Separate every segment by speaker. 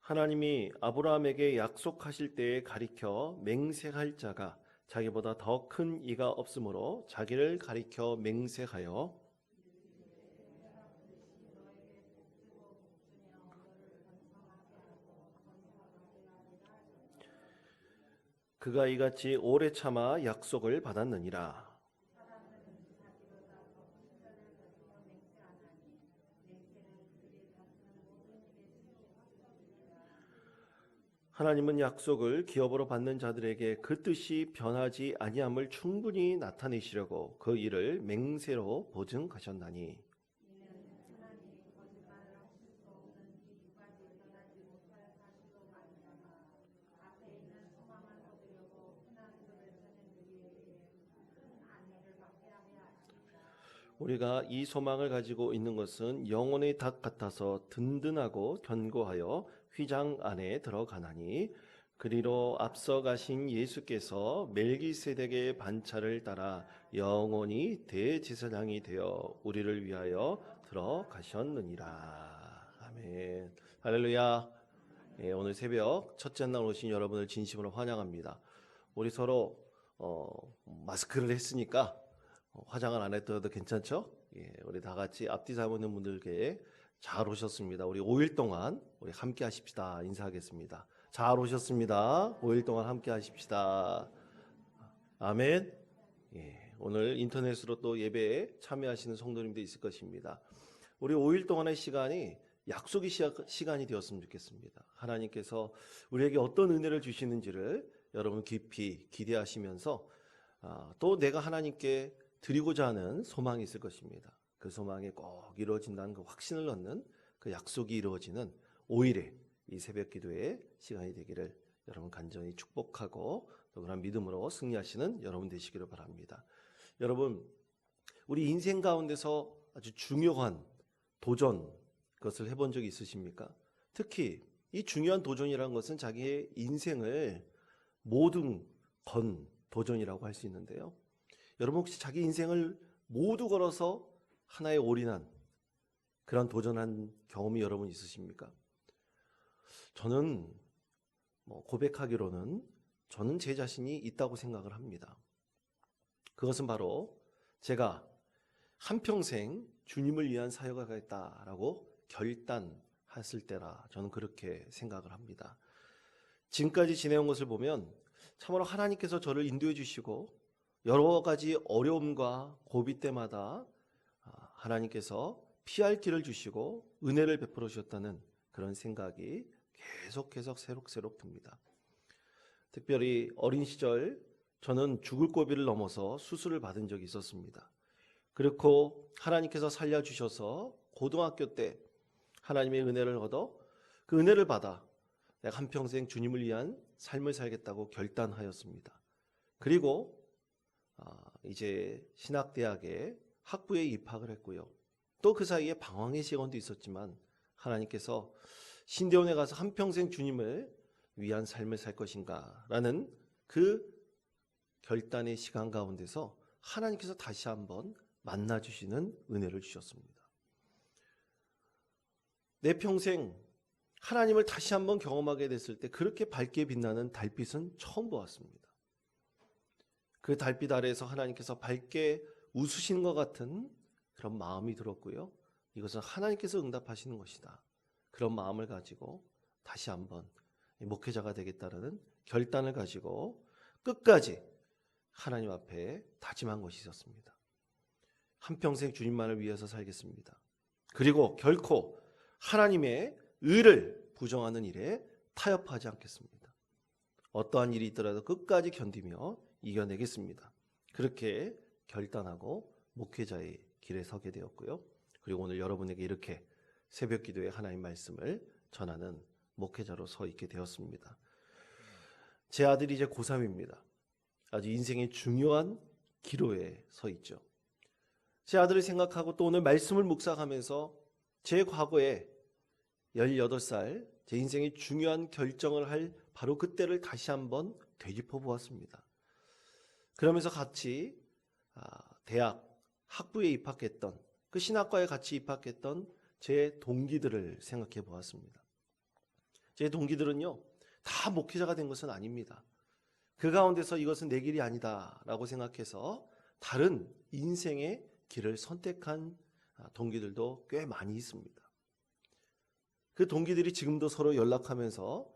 Speaker 1: 하나님이 아브라함에게 약속하실 때에 가리켜 맹세할 자가 자기보다 더 큰 이가 없으므로 자기를 가리켜 맹세하여 그가 이같이 오래 참아 약속을 받았느니라. 하나님은 약속을 기업으로 받는 자들에게 그 뜻이 변하지 아니함을 충분히 나타내시려고 그 일을 맹세로 보증하셨나니 우리가 이 소망을 가지고 있는 것은 영혼의 닭 같아서 든든하고 견고하여 휘장 안에 들어가나니 그리로 앞서 가신 예수께서 멜기세덱의 반차를 따라 영원히 대제사장이 되어 우리를 위하여 들어가셨느니라. 아멘. 할렐루야. 오늘 새벽 첫째 날 오신 여러분을 진심으로 환영합니다. 우리 서로 마스크를 했으니까 화장을 안 했더라도 괜찮죠? 우리 다 같이 앞뒤 잡는 분들께 잘 오셨습니다. 우리 5일 동안 우리 함께 하십시다. 인사하겠습니다. 잘 오셨습니다. 5일 동안 함께 하십시다. 아멘. 오늘 인터넷으로 또 예배에 참여하시는 성도님도 있을 것입니다. 우리 5일 동안의 시간이 약속의 시간이 되었으면 좋겠습니다. 하나님께서 우리에게 어떤 은혜를 주시는지를 여러분 깊이 기대하시면서 또 내가 하나님께 드리고자 하는 소망이 있을 것입니다. 그 소망이 꼭 이루어진다는 그 확신을 얻는 그 약속이 이루어지는 5일의 이 새벽 기도의 시간이 되기를 여러분 간절히 축복하고 또 그런 믿음으로 승리하시는 여러분 되시기를 바랍니다. 여러분, 우리 인생 가운데서 아주 중요한 도전, 그것을 해본 적이 있으십니까? 특히 이 중요한 도전이라는 것은 자기의 인생을 모든 건 도전이라고 할 수 있는데요. 여러분 혹시 자기 인생을 모두 걸어서 하나에 올인한 그런 도전한 경험이 여러분 있으십니까? 저는 고백하기로는 저는 제 자신이 있다고 생각을 합니다. 그것은 바로 제가 한평생 주님을 위한 사역을 하겠다라고 결단했을 때라 저는 그렇게 생각을 합니다. 지금까지 지내온 것을 보면 참으로 하나님께서 저를 인도해 주시고 여러 가지 어려움과 고비 때마다 하나님께서 피할 길을 주시고 은혜를 베풀어 주셨다는 그런 생각이 계속 새록새록 듭니다. 특별히 어린 시절 저는 죽을 고비를 넘어서 수술을 받은 적이 있었습니다. 그렇고 하나님께서 살려주셔서 고등학교 때 하나님의 은혜를 얻어 그 은혜를 받아 내가 한평생 주님을 위한 삶을 살겠다고 결단하였습니다. 그리고 이제 신학대학에 학부에 입학을 했고요. 또 그 사이에 방황의 시간도 있었지만 하나님께서 신대원에 가서 한평생 주님을 위한 삶을 살 것인가 라는 그 결단의 시간 가운데서 하나님께서 다시 한번 만나주시는 은혜를 주셨습니다. 내 평생 하나님을 다시 한번 경험하게 됐을 때 그렇게 밝게 빛나는 달빛은 처음 보았습니다. 그 달빛 아래에서 하나님께서 밝게 웃으시는 것 같은 그런 마음이 들었고요. 이것은 하나님께서 응답하시는 것이다. 그런 마음을 가지고 다시 한번 목회자가 되겠다는 결단을 가지고 끝까지 하나님 앞에 다짐한 것이 있었습니다. 한평생 주님만을 위해서 살겠습니다. 그리고 결코 하나님의 의를 부정하는 일에 타협하지 않겠습니다. 어떠한 일이 있더라도 끝까지 견디며 이겨내겠습니다. 그렇게 결단하고 목회자의 길에 서게 되었고요. 그리고 오늘 여러분에게 이렇게 새벽 기도에 하나님 말씀을 전하는 목회자로 서 있게 되었습니다. 제 아들이 이제 고3입니다. 아주 인생의 중요한 기로에 서 있죠. 제 아들을 생각하고 또 오늘 말씀을 묵상하면서 제 과거에 18살 제 인생의 중요한 결정을 할 바로 그때를 다시 한번 되짚어 보았습니다. 그러면서 같이 대학 학부에 입학했던 그 신학과에 같이 입학했던 제 동기들을 생각해 보았습니다. 제 동기들은요, 다 목회자가 된 것은 아닙니다. 그 가운데서 이것은 내 길이 아니다라고 생각해서 다른 인생의 길을 선택한 동기들도 꽤 많이 있습니다. 그 동기들이 지금도 서로 연락하면서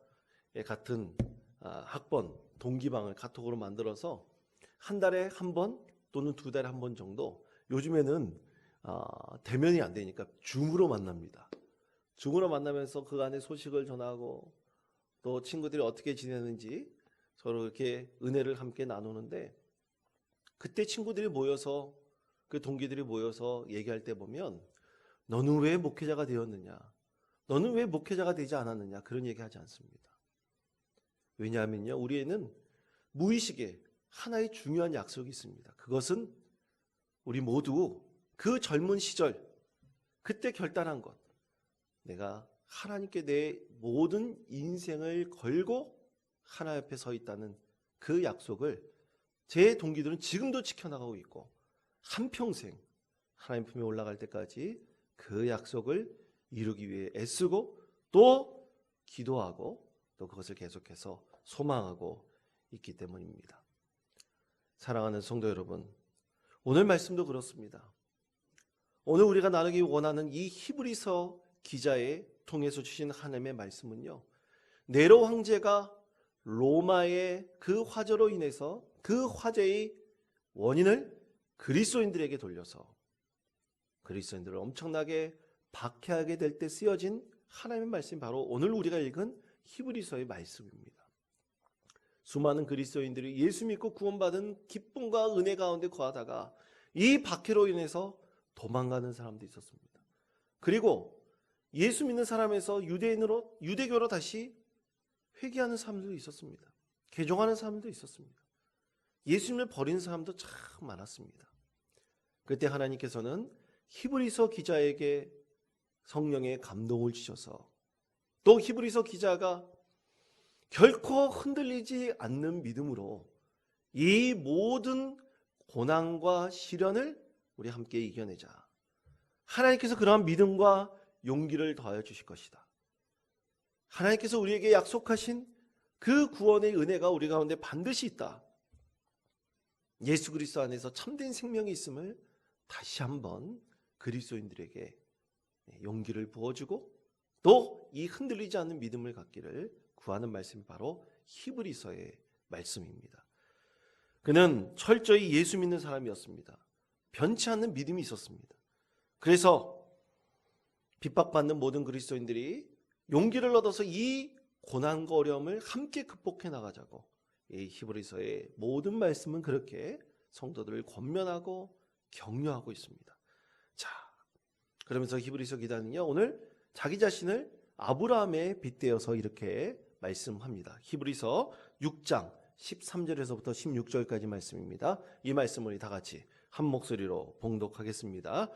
Speaker 1: 같은 학번 동기방을 카톡으로 만들어서 한 달에 한 번 또는 두 달에 한 번 정도, 요즘에는 대면이 안 되니까 줌으로 만납니다. 줌으로 만나면서 그 안에 소식을 전하고 또 친구들이 어떻게 지내는지 서로 이렇게 은혜를 함께 나누는데, 그때 친구들이 모여서, 그 동기들이 모여서 얘기할 때 보면 너는 왜 목회자가 되었느냐, 너는 왜 목회자가 되지 않았느냐, 그런 얘기하지 않습니다. 왜냐하면요, 우리에는 무의식에 하나의 중요한 약속이 있습니다. 그것은 우리 모두 그 젊은 시절 그때 결단한 것, 내가 하나님께 내 모든 인생을 걸고 하나님 앞에 서 있다는 그 약속을 제 동기들은 지금도 지켜나가고 있고, 한평생 하나님 품에 올라갈 때까지 그 약속을 이루기 위해 애쓰고 또 기도하고 또 그것을 계속해서 소망하고 있기 때문입니다. 사랑하는 성도 여러분, 오늘 말씀도 그렇습니다. 오늘 우리가 나누기 원하는 이 히브리서 기자의 통해서 주신 하나님의 말씀은요, 네로 황제가 로마의 그 화재로 인해서 그 화재의 원인을 그리스도인들에게 돌려서 그리스도인들을 엄청나게 박해하게 될 때 쓰여진 하나님의 말씀이 바로 오늘 우리가 읽은 히브리서의 말씀입니다. 수많은 그리스도인들이 예수 믿고 구원받은 기쁨과 은혜 가운데 거하다가 이 박해로 인해서 도망가는 사람도 있었습니다. 그리고 예수 믿는 사람에서 유대교로 다시 회개하는 사람들도 있었습니다. 개종하는 사람들도 있었습니다. 예수님을 버리는 사람도 참 많았습니다. 그때 하나님께서는 히브리서 기자에게 성령의 감동을 주셔서, 또 히브리서 기자가 결코 흔들리지 않는 믿음으로 이 모든 고난과 시련을 우리 함께 이겨내자. 하나님께서 그러한 믿음과 용기를 더하여 주실 것이다. 하나님께서 우리에게 약속하신 그 구원의 은혜가 우리 가운데 반드시 있다. 예수 그리스도 안에서 참된 생명이 있음을 다시 한번 그리스도인들에게 용기를 부어주고 또 이 흔들리지 않는 믿음을 갖기를 구하는 말씀이 바로 히브리서의 말씀입니다. 그는 철저히 예수 믿는 사람이었습니다. 변치 않는 믿음이 있었습니다. 그래서 핍박받는 모든 그리스도인들이 용기를 얻어서 이 고난과 어려움을 함께 극복해 나가자고, 이 히브리서의 모든 말씀은 그렇게 성도들을 권면하고 격려하고 있습니다. 자, 그러면서 히브리서 기자는요, 오늘 자기 자신을 아브라함에 빗대어서 이렇게 말씀합니다. 히브리서 6장 13절에서부터 16절까지 말씀입니다. 이 말씀을 우리 다 같이 한 목소리로 봉독하겠습니다.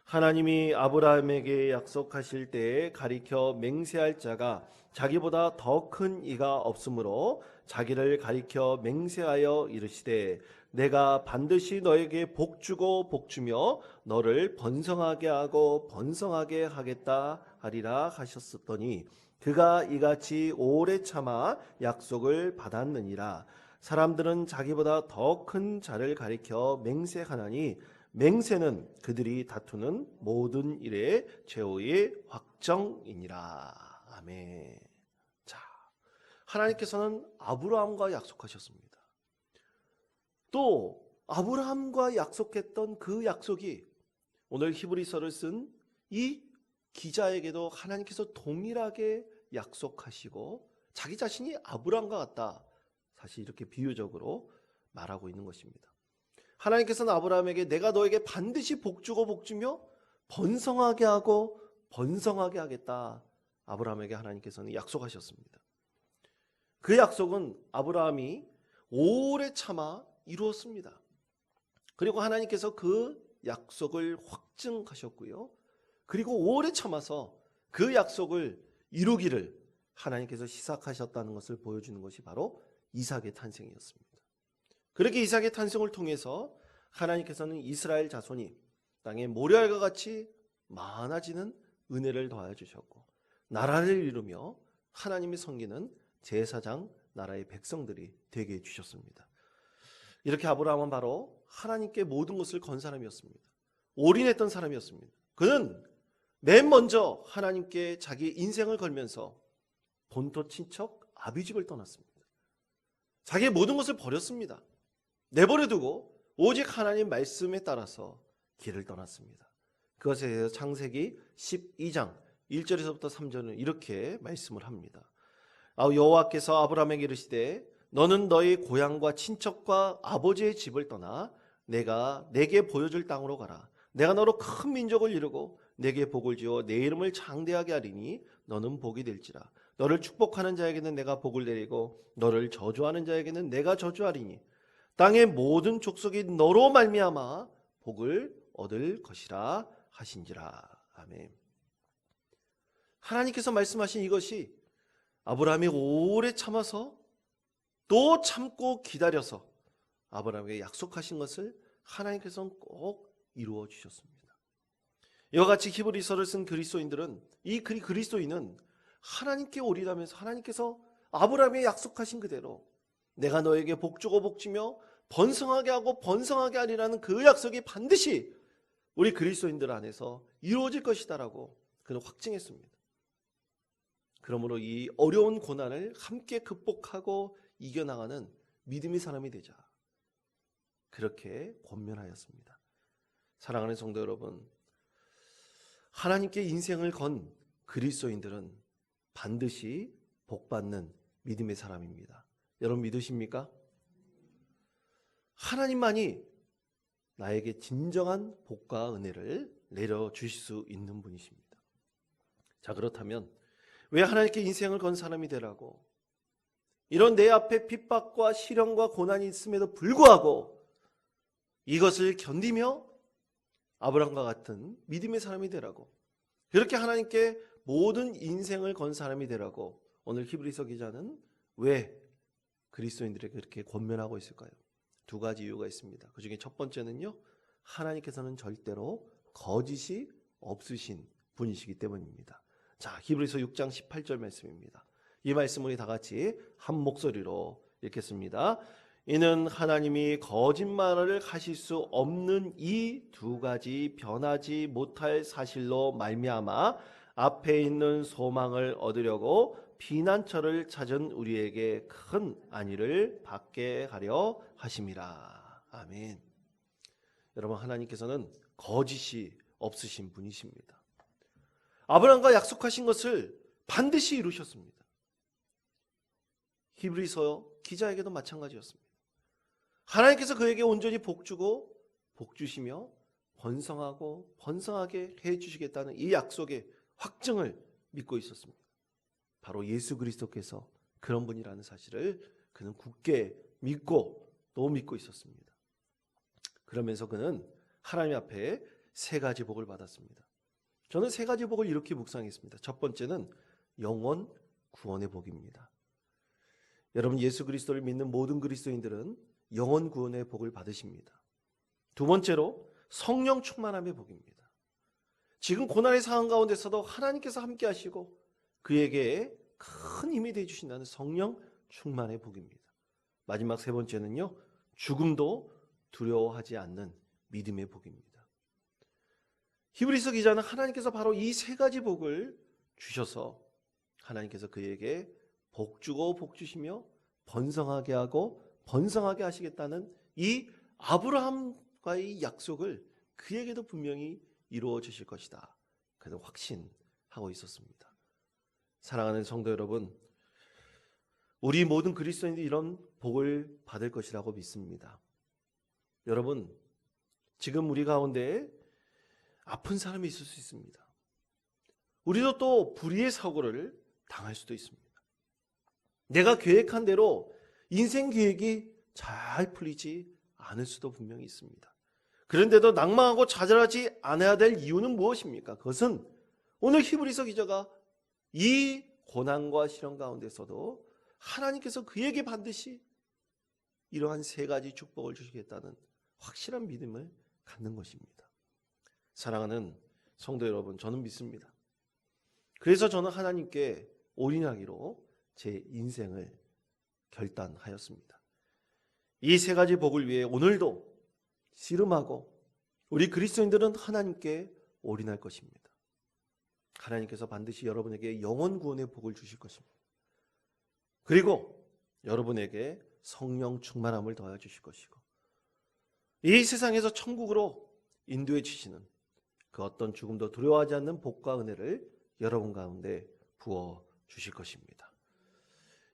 Speaker 1: 하나님이 아브라함에게 약속하실 때에 가리켜 맹세할 자가 자기보다 더 큰 이가 없으므로 자기를 가리켜 맹세하여 이르시되 내가 반드시 너에게 복주고 복주며 너를 번성하게 하고 번성하게 하겠다 하리라 하셨었더니 그가 이같이 오래 참아 약속을 받았느니라. 사람들은 자기보다 더 큰 자를 가리켜 맹세하나니 맹세는 그들이 다투는 모든 일의 최후의 확정이니라. 아멘. 자, 하나님께서는 아브라함과 약속하셨습니다. 또 아브라함과 약속했던 그 약속이 오늘 히브리서를 쓴 이 기자에게도 하나님께서 동일하게 약속하시고 자기 자신이 아브라함과 같다, 사실 이렇게 비유적으로 말하고 있는 것입니다. 하나님께서는 아브라함에게 내가 너에게 반드시 복주고 복주며 번성하게 하고 번성하게 하겠다, 아브라함에게 하나님께서는 약속하셨습니다. 그 약속은 아브라함이 오래 참아 이루었습니다. 그리고 하나님께서 그 약속을 확증하셨고요, 그리고 오래 참아서 그 약속을 이루기를 하나님께서 시작하셨다는 것을 보여주는 것이 바로 이삭의 탄생이었습니다. 그렇게 이삭의 탄생을 통해서 하나님께서는 이스라엘 자손이 땅의 모래알과 같이 많아지는 은혜를 더하여 주셨고 나라를 이루며 하나님이 섬기는 제사장 나라의 백성들이 되게 해주셨습니다. 이렇게 아브라함은 바로 하나님께 모든 것을 건 사람이었습니다. 올인했던 사람이었습니다. 그는 맨 먼저 하나님께 자기 인생을 걸면서 본토 친척 아비집을 떠났습니다. 자기의 모든 것을 버렸습니다. 내버려두고 오직 하나님 말씀에 따라서 길을 떠났습니다. 그것에 대해서 창세기 12장 1절에서부터 3절은 이렇게 말씀을 합니다. 여호와께서 아브라함에게 이르시되 너는 너희 고향과 친척과 아버지의 집을 떠나 내가 내게 보여줄 땅으로 가라. 내가 너로 큰 민족을 이루고 내게 복을 지어 내 이름을 장대하게 하리니 너는 복이 될지라. 너를 축복하는 자에게는 내가 복을 내리고 너를 저주하는 자에게는 내가 저주하리니 땅의 모든 족속이 너로 말미암아 복을 얻을 것이라 하신지라. 아멘. 하나님께서 말씀하신 이것이 아브라함이 오래 참아서 또 참고 기다려서 아브라함에게 약속하신 것을 하나님께서는 꼭 이루어 주셨습니다. 이와 같이 히브리서를 쓴 그리스도인들은 이 그리스도인은 하나님께 올인하면서 하나님께서 아브라함에게 약속하신 그대로 내가 너에게 복주고 복주며 번성하게 하고 번성하게 하리라는 그 약속이 반드시 우리 그리스도인들 안에서 이루어질 것이다라고 그는 확증했습니다. 그러므로 이 어려운 고난을 함께 극복하고 이겨나가는 믿음의 사람이 되자, 그렇게 권면하였습니다. 사랑하는 성도 여러분, 하나님께 인생을 건 그리스도인들은 반드시 복받는 믿음의 사람입니다. 여러분 믿으십니까? 하나님만이 나에게 진정한 복과 은혜를 내려주실 수 있는 분이십니다. 자, 그렇다면 왜 하나님께 인생을 건 사람이 되라고 이런 내 앞에 핍박과 시련과 고난이 있음에도 불구하고 이것을 견디며 아브라함과 같은 믿음의 사람이 되라고, 그렇게 하나님께 모든 인생을 건 사람이 되라고 오늘 히브리서 기자는 왜 그리스도인들에게 그렇게 권면하고 있을까요? 두 가지 이유가 있습니다. 그 중에 첫 번째는요, 하나님께서는 절대로 거짓이 없으신 분이시기 때문입니다. 자, 히브리서 6장 18절 말씀입니다. 이 말씀 우리 다 같이 한 목소리로 읽겠습니다. 이는 하나님이 거짓말을 하실 수 없는 이 두 가지 변하지 못할 사실로 말미암아 앞에 있는 소망을 얻으려고 피난처를 찾은 우리에게 큰 안위를 받게 하려 하심이라. 아멘. 여러분, 하나님께서는 거짓이 없으신 분이십니다. 아브라함과 약속하신 것을 반드시 이루셨습니다. 히브리서 기자에게도 마찬가지였습니다. 하나님께서 그에게 온전히 복주고 복주시며 번성하고 번성하게 해주시겠다는 이 약속의 확증을 믿고 있었습니다. 바로 예수 그리스도께서 그런 분이라는 사실을 그는 굳게 믿고 또 믿고 있었습니다. 그러면서 그는 하나님 앞에 세 가지 복을 받았습니다. 저는 세 가지 복을 이렇게 묵상했습니다. 첫 번째는 영원 구원의 복입니다. 여러분, 예수 그리스도를 믿는 모든 그리스도인들은 영원 구원의 복을 받으십니다. 두 번째로 성령 충만함의 복입니다. 지금 고난의 상황 가운데서도 하나님께서 함께 하시고 그에게 큰 힘이 되어 주신다는 성령 충만의 복입니다. 마지막 세 번째는요, 죽음도 두려워하지 않는 믿음의 복입니다. 히브리서 기자는 하나님께서 바로 이 세 가지 복을 주셔서 하나님께서 그에게 복주고 복주시며 번성하게 하고 번성하게 하시겠다는 이 아브라함과의 약속을 그에게도 분명히 이루어 주실 것이다, 그래도 확신하고 있었습니다. 사랑하는 성도 여러분, 우리 모든 그리스도인들이 이런 복을 받을 것이라고 믿습니다. 여러분, 지금 우리 가운데 아픈 사람이 있을 수 있습니다. 우리도 또 불의의 사고를 당할 수도 있습니다. 내가 계획한 대로 인생 계획이 잘 풀리지 않을 수도 분명히 있습니다. 그런데도 낭망하고 좌절하지 않아야 될 이유는 무엇입니까? 그것은 오늘 히브리서 기자가 이 고난과 시련 가운데서도 하나님께서 그에게 반드시 이러한 세 가지 축복을 주시겠다는 확실한 믿음을 갖는 것입니다. 사랑하는 성도 여러분, 저는 믿습니다. 그래서 저는 하나님께 올인하기로 제 인생을 결단하였습니다. 이 세 가지 복을 위해 오늘도 씨름하고 우리 그리스도인들은 하나님께 올인할 것입니다. 하나님께서 반드시 여러분에게 영원 구원의 복을 주실 것입니다. 그리고 여러분에게 성령 충만함을 더하여 주실 것이고 이 세상에서 천국으로 인도해 주시는 그 어떤 죽음도 두려워하지 않는 복과 은혜를 여러분 가운데 부어 주실 것입니다.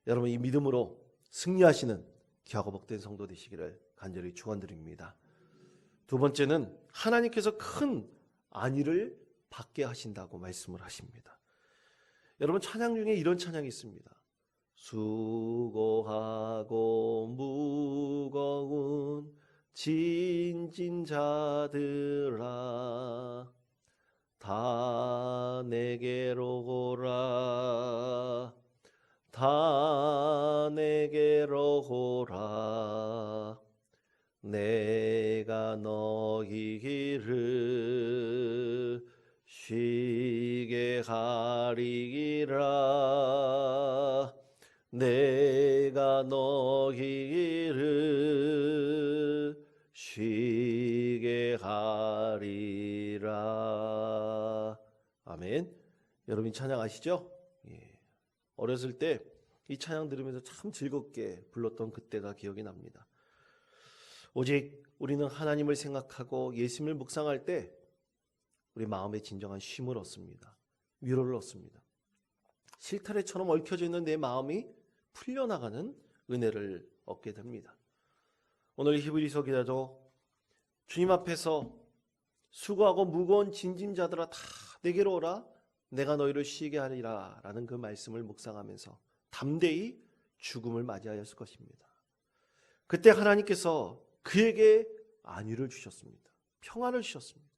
Speaker 1: 여러분 이 믿음으로 승리하시는 귀하고 복된 성도 되시기를 간절히 축원드립니다. 두 번째는 하나님께서 큰 안위를 받게 하신다고 말씀을 하십니다. 여러분 찬양 중에 이런 찬양이 있습니다. 수고하고 무거운 진진 자들아 다 내게로 오라 다 내게로 오라 내가 너희 길을 쉬게 하리라 내가 너희 길을 쉬게 하리라. 아멘. 여러분 찬양 아시죠? 예. 어렸을 때 이 찬양 들으면서 참 즐겁게 불렀던 그때가 기억이 납니다. 오직 우리는 하나님을 생각하고 예수님을 묵상할 때 우리 마음에 진정한 쉼을 얻습니다. 위로를 얻습니다. 실타래처럼 얽혀져 있는 내 마음이 풀려나가는 은혜를 얻게 됩니다. 오늘 히브리서 기자도 주님 앞에서 수고하고 무거운 진진 자들아 다 내게로 오라 내가 너희를 쉬게 하리라 라는 그 말씀을 묵상하면서 담대히 죽음을 맞이하였을 것입니다. 그때 하나님께서 그에게 안위를 주셨습니다. 평안을 주셨습니다.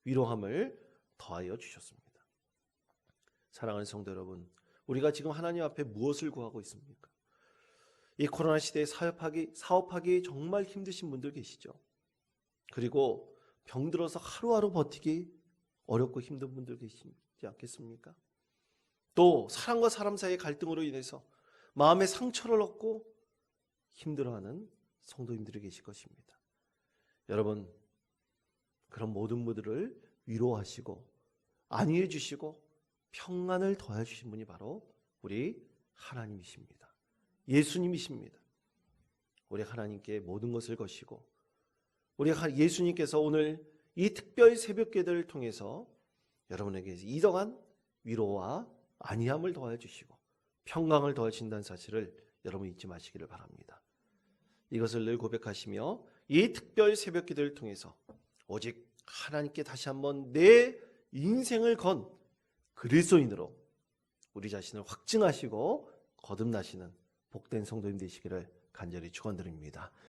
Speaker 1: 위로함을 더하여 주셨습니다. 사랑하는 성도 여러분, 우리가 지금 하나님 앞에 무엇을 구하고 있습니까? 이 코로나 시대에 사업하기 정말 힘드신 분들 계시죠? 그리고 병들어서 하루하루 버티기 어렵고 힘든 분들 계시지 않겠습니까? 또 사람과 사람 사이의 갈등으로 인해서 마음의 상처를 얻고 힘들어하는 성도님들이 계실 것입니다. 여러분, 그런 모든 분들을 위로하시고 안위해 주시고 평안을 더해 주신 분이 바로 우리 하나님이십니다. 예수님이십니다. 우리 하나님께 모든 것을 거시고 우리 예수님께서 오늘 이 특별 새벽기도를 통해서 여러분에게 이러한 위로와 안위함을 더해 주시고 평강을 더해 주신다는 사실을 여러분 잊지 마시기를 바랍니다. 이것을 늘 고백하시며 이 특별 새벽기도를 통해서 오직 하나님께 다시 한번 내 인생을 건 그리스도인으로 우리 자신을 확증하시고 거듭나시는 복된 성도님 되시기를 간절히 축원드립니다.